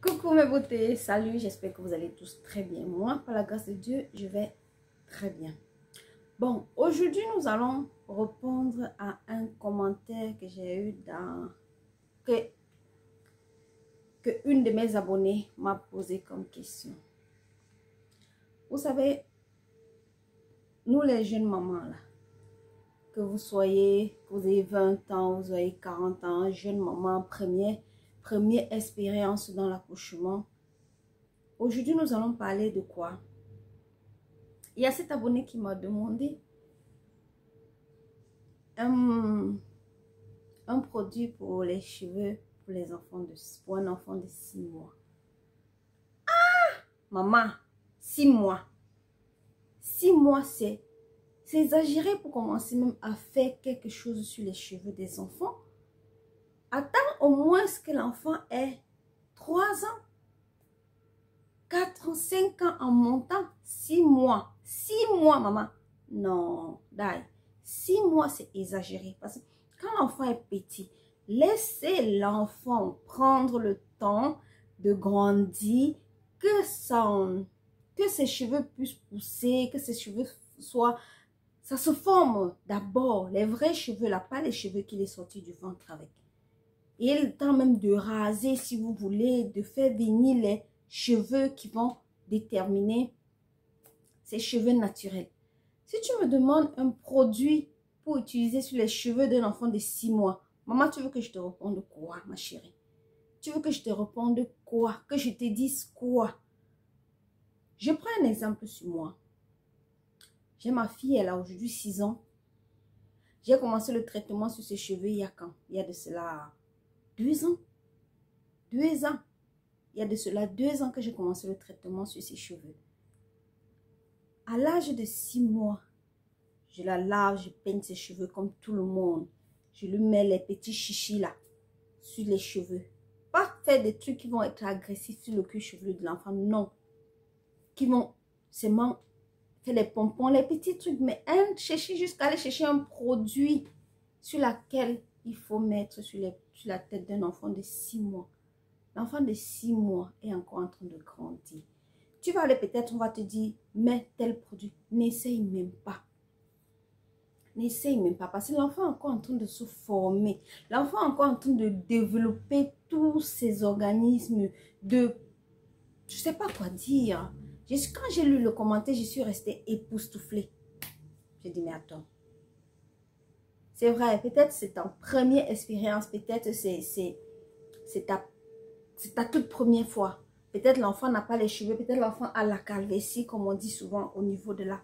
Coucou mes beautés, salut, j'espère que vous allez tous très bien. Moi, par la grâce de Dieu, je vais très bien. Bon, aujourd'hui, nous allons répondre à un commentaire que j'ai eu que une de mes abonnées m'a posé comme question. Vous savez, nous les jeunes mamans là, que vous ayez 20 ans, vous ayez 40 ans, jeune maman, première expérience dans l'accouchement. Aujourd'hui, nous allons parler de quoi? Il y a cet abonné qui m'a demandé un produit pour les cheveux pour les enfants pour un enfant de 6 mois. Maman, 6 mois. 6 mois, c'est exagéré pour commencer même à faire quelque chose sur les cheveux des enfants. Attends au moins que l'enfant ait 3 ans, 4 ans, 5 ans en montant. 6 mois. 6 mois, maman. Non, d'ailleurs, 6 mois, c'est exagéré. Parce que quand l'enfant est petit, laissez l'enfant prendre le temps de grandir, que ses cheveux puissent pousser, que ses cheveux soient... Ça se forme d'abord, les vrais cheveux là, pas les cheveux qu'il est sorti du ventre avec. Et il est le temps même de raser, si vous voulez, de faire venir les cheveux qui vont déterminer ces cheveux naturels. Si tu me demandes un produit pour utiliser sur les cheveux d'un enfant de 6 mois, maman, tu veux que je te réponde quoi, ma chérie? Tu veux que je te réponde quoi? Que je te dise quoi? Je prends un exemple sur moi. J'ai ma fille, elle a aujourd'hui 6 ans. J'ai commencé le traitement sur ses cheveux il y a quand? Il y a de cela 2 ans. 2 ans. Il y a de cela 2 ans que j'ai commencé le traitement sur ses cheveux. À l'âge de 6 mois, je la lave, je peigne ses cheveux comme tout le monde. Je lui mets les petits chichis là, sur les cheveux. Pas faire des trucs qui vont être agressifs sur le cuir chevelu de l'enfant, non. Qui vont seulement faire les pompons, les petits trucs. Mais chercher jusqu'à aller chercher un produit sur lequel il faut mettre sur la tête d'un enfant de 6 mois. L'enfant de 6 mois est encore en train de grandir. Tu vas aller peut-être, on va te dire, mets tel produit. N'essaye même pas. N'essaye même pas parce que l'enfant est encore en train de se former. L'enfant est encore en train de développer tous ses organismes je ne sais pas quoi dire. Quand j'ai lu le commentaire, je suis restée époustouflée. J'ai dit, mais attends. C'est vrai, peut-être c'est ta première expérience, peut-être c'est ta toute première fois. Peut-être l'enfant n'a pas les cheveux, peut-être l'enfant a la calvitie, comme on dit souvent au niveau de là.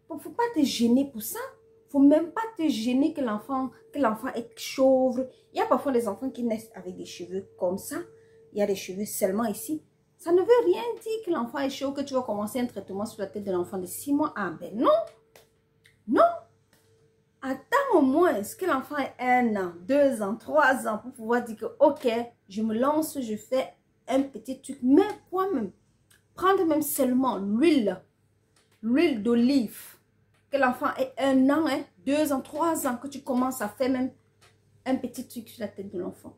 Il ne faut pas te gêner pour ça. Il ne faut même pas te gêner que l'enfant est chauve. Il y a parfois des enfants qui naissent avec des cheveux comme ça. Il y a des cheveux seulement ici. Ça ne veut rien dire que l'enfant est chauve, que tu vas commencer un traitement sur la tête de l'enfant de 6 mois. Ah ben non. Non. Attends au moins que l'enfant ait 1 an, 2 ans, 3 ans pour pouvoir dire que ok, je me lance, je fais un petit truc. Mais quoi même? Prendre même seulement l'huile d'olive. Que l'enfant ait 1 an, 2 ans, 3 ans, que tu commences à faire même un petit truc sur la tête de l'enfant.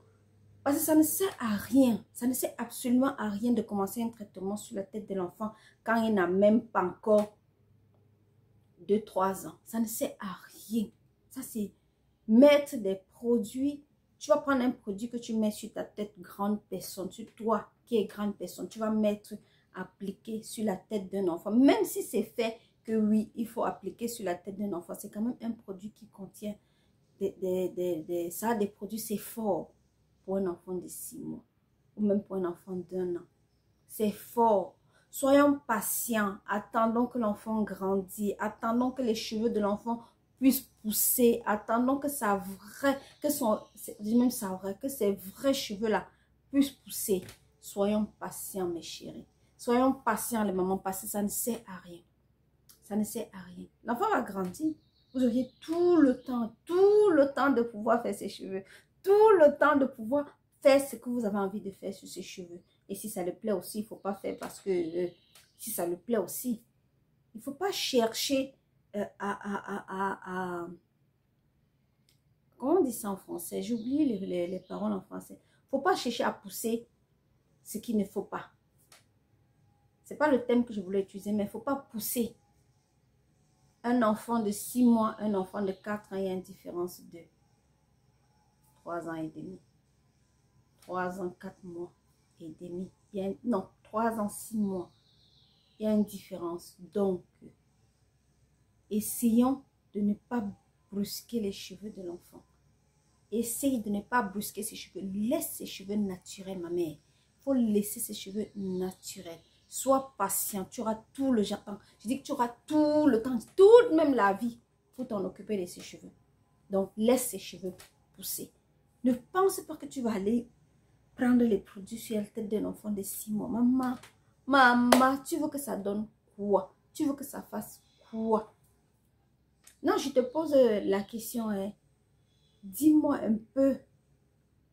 Parce que ça ne sert à rien. Ça ne sert absolument à rien de commencer un traitement sur la tête de l'enfant quand il n'a même pas encore 2-3 ans. Ça ne sert à rien. Ça, c'est mettre des produits. Tu vas prendre un produit que tu mets sur ta tête, grande personne, sur toi qui es grande personne. Tu vas mettre, appliquer sur la tête d'un enfant. Même si c'est fait que oui, il faut appliquer sur la tête d'un enfant. C'est quand même un produit qui contient des produits, c'est fort pour un enfant de 6 mois. Ou même pour un enfant d'1 an. C'est fort. Soyons patients. Attendons que l'enfant grandisse. Attendons que les cheveux de l'enfant puissent pousser. Attendons que que ces vrais cheveux-là puissent pousser. Soyons patients, mes chéris. Soyons patients, les mamans, parce que ça ne sert à rien. Ça ne sert à rien. L'enfant va grandir. Vous auriez tout le temps de pouvoir faire ses cheveux. Tout le temps de pouvoir faire ce que vous avez envie de faire sur ses cheveux. Et si ça le plaît aussi, il ne faut pas faire parce que si ça le plaît aussi, il ne faut pas chercher comment on dit ça en français? J'ai oublié les paroles en français. Il ne faut pas chercher à pousser ce qu'il ne faut pas. Ce n'est pas le thème que je voulais utiliser, mais il ne faut pas pousser un enfant de 6 mois, un enfant de 4 ans, il y a une différence de 3 ans et demi. 3 ans, 4 mois et demi. Non, 3 ans, 6 mois. Il y a une différence. Donc, essayons de ne pas brusquer les cheveux de l'enfant. Essaye de ne pas brusquer ses cheveux. Laisse ses cheveux naturels, ma mère. Il faut laisser ses cheveux naturels. Sois patient. Tu auras tout le temps. Je dis que tu auras tout le temps, toute même la vie pour t'en occuper de ses cheveux. Donc, laisse ses cheveux pousser. Ne pense pas que tu vas aller prendre les produits sur la tête d'un enfant de 6 mois. Maman, tu veux que ça donne quoi? Tu veux que ça fasse quoi? Non, je te pose la question, hein. Dis-moi un peu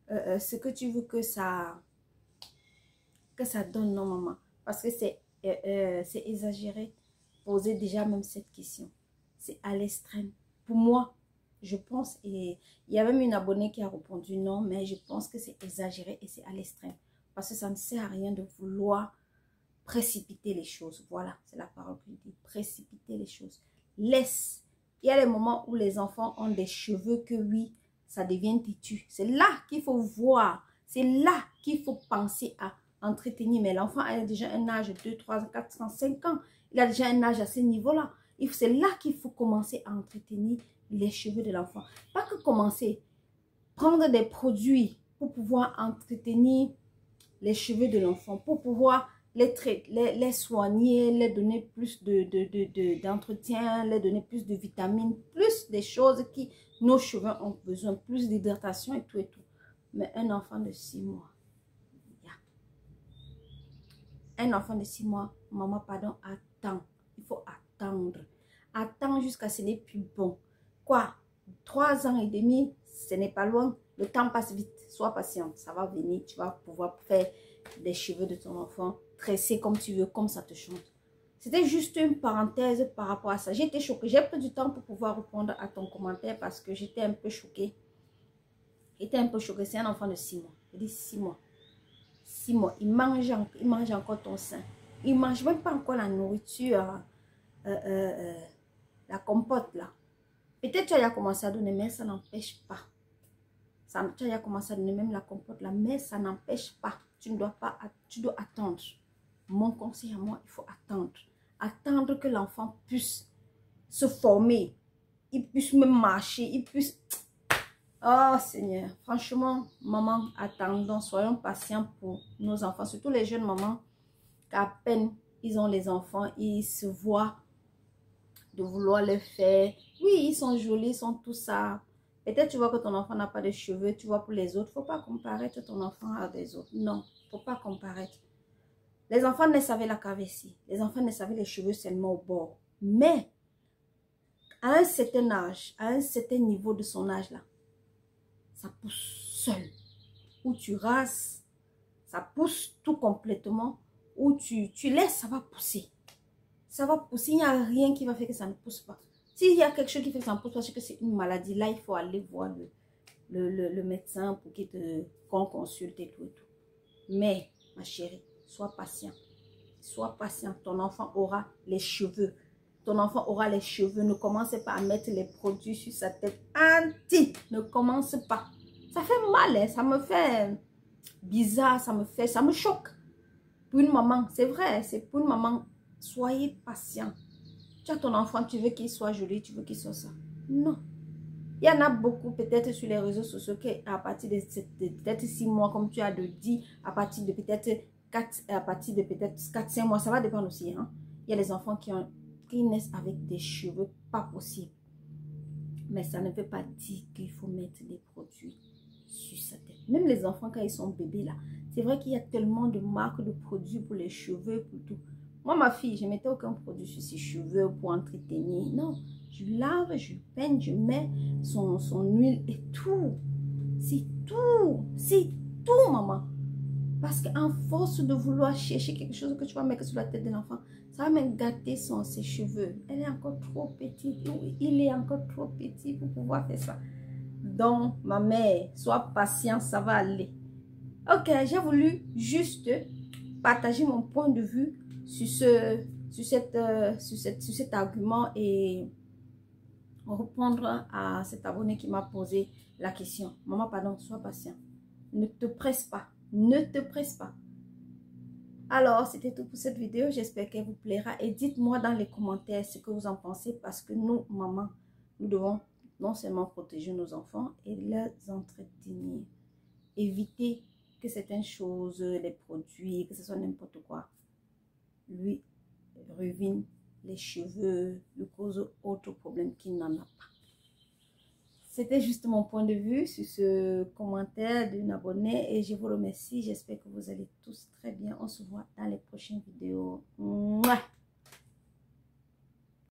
ce que tu veux que ça donne, non, maman. Parce que c'est exagéré. Poser déjà même cette question. C'est à l'extrême. Pour moi, je pense, et il y a même une abonnée qui a répondu non, mais je pense que c'est exagéré et c'est à l'extrême. Parce que ça ne sert à rien de vouloir précipiter les choses. Voilà, c'est la parole que je dis. Précipiter les choses. Laisse. Il y a des moments où les enfants ont des cheveux que oui, ça devient têtu. C'est là qu'il faut voir. C'est là qu'il faut penser à entretenir. Mais l'enfant a déjà un âge de 2, 3, 4, 5 ans. Il a déjà un âge à ce niveau-là. C'est là qu'il faut commencer à entretenir les cheveux de l'enfant. Pas que commencer. Prendre des produits pour pouvoir entretenir les cheveux de l'enfant. Pour pouvoir les soigner, les donner plus d'entretien, les donner plus de vitamines, plus des choses qui nos cheveux ont besoin, plus d'hydratation et tout et tout. Mais un enfant de 6 mois, un enfant de 6 mois, maman, pardon, attends. Il faut attendre. Attends jusqu'à ce n'est plus bon. Quoi? 3 ans et demi, ce n'est pas loin. Le temps passe vite. Sois patiente. Ça va venir. Tu vas pouvoir faire des cheveux de ton enfant, tresser comme tu veux, comme ça te chante. C'était juste une parenthèse par rapport à ça. J'étais choquée. J'ai pris du temps pour pouvoir répondre à ton commentaire parce que j'étais un peu choquée. J'étais un peu choquée. C'est un enfant de 6 mois. Je dis 6 mois. 6 mois. Il mange encore ton sein. Il ne mange même pas encore la nourriture, la compote là. Peut-être tu as commencé à donner, mais ça n'empêche pas. Tu as commencé à donner même la compote là, mais ça n'empêche pas. Tu ne dois pas, tu dois attendre. Mon conseil à moi, il faut attendre. Attendre que l'enfant puisse se former. Il puisse même marcher, il puisse... Oh Seigneur, franchement, maman, attendons, soyons patients pour nos enfants, surtout les jeunes mamans, qu'à peine ils ont les enfants, ils se voient de vouloir les faire. Oui, ils sont jolis, ils sont tout ça. Peut-être tu vois que ton enfant n'a pas de cheveux, tu vois pour les autres, il ne faut pas comparer ton enfant à des autres. Non, il ne faut pas comparer. Les enfants ne savaient la calvitie, les enfants ne savaient les cheveux seulement au bord. Mais, à un certain âge, à un certain niveau de son âge là, ça pousse seul. Ou tu rases, ça pousse tout complètement. Ou tu laisses, ça va pousser. Ça va pousser. Il n'y a rien qui va faire que ça ne pousse pas. S'il y a quelque chose qui fait que ça ne pousse pas, c'est que c'est une maladie. Là, il faut aller voir le médecin pour qu'on consulte et tout et tout. Mais, ma chérie, sois patient. Sois patient. Ton enfant aura les cheveux. Ton enfant aura les cheveux. Ne commencez pas à mettre les produits sur sa tête. Ne commence pas. Ça fait mal, hein? Ça me fait bizarre, ça me choque. Pour une maman, c'est vrai, c'est pour une maman. Soyez patient. Tu as ton enfant, tu veux qu'il soit joli, tu veux qu'il soit ça. Non. Il y en a beaucoup peut-être sur les réseaux sociaux qui à partir de peut-être 6 mois, comme tu as dit, à partir de peut-être 4-5 mois, ça va dépendre aussi. Hein? Il y a des enfants qui naissent avec des cheveux pas possibles. Mais ça ne veut pas dire qu'il faut mettre des produits sur sa tête. Même les enfants, quand ils sont bébés là, c'est vrai qu'il y a tellement de marques de produits pour les cheveux, pour tout. Moi, ma fille, je ne mettais aucun produit sur ses cheveux pour entretenir. Non, je lave, je peigne, je mets son huile et tout. C'est tout. C'est tout, maman. Parce qu'en force de vouloir chercher quelque chose que tu vas mettre sur la tête de l'enfant, ça va même gâter ses cheveux. Elle est encore trop petite. Il est encore trop petit pour pouvoir faire ça. Donc, ma mère, sois patiente, ça va aller. Ok, j'ai voulu juste partager mon point de vue sur cet argument et répondre à cet abonné qui m'a posé la question. Maman, pardon, sois patient. Ne te presse pas. Ne te presse pas. Alors, c'était tout pour cette vidéo. J'espère qu'elle vous plaira. Et dites-moi dans les commentaires ce que vous en pensez. Parce que nous, maman, nous devons non seulement protéger nos enfants et les entretenir. Éviter que certaines choses, les produits, que ce soit n'importe quoi, lui ruine les cheveux, lui cause autre problème qu'il n'en a pas. C'était juste mon point de vue sur ce commentaire d'une abonnée et je vous remercie. J'espère que vous allez tous très bien. On se voit dans les prochaines vidéos. Mouah!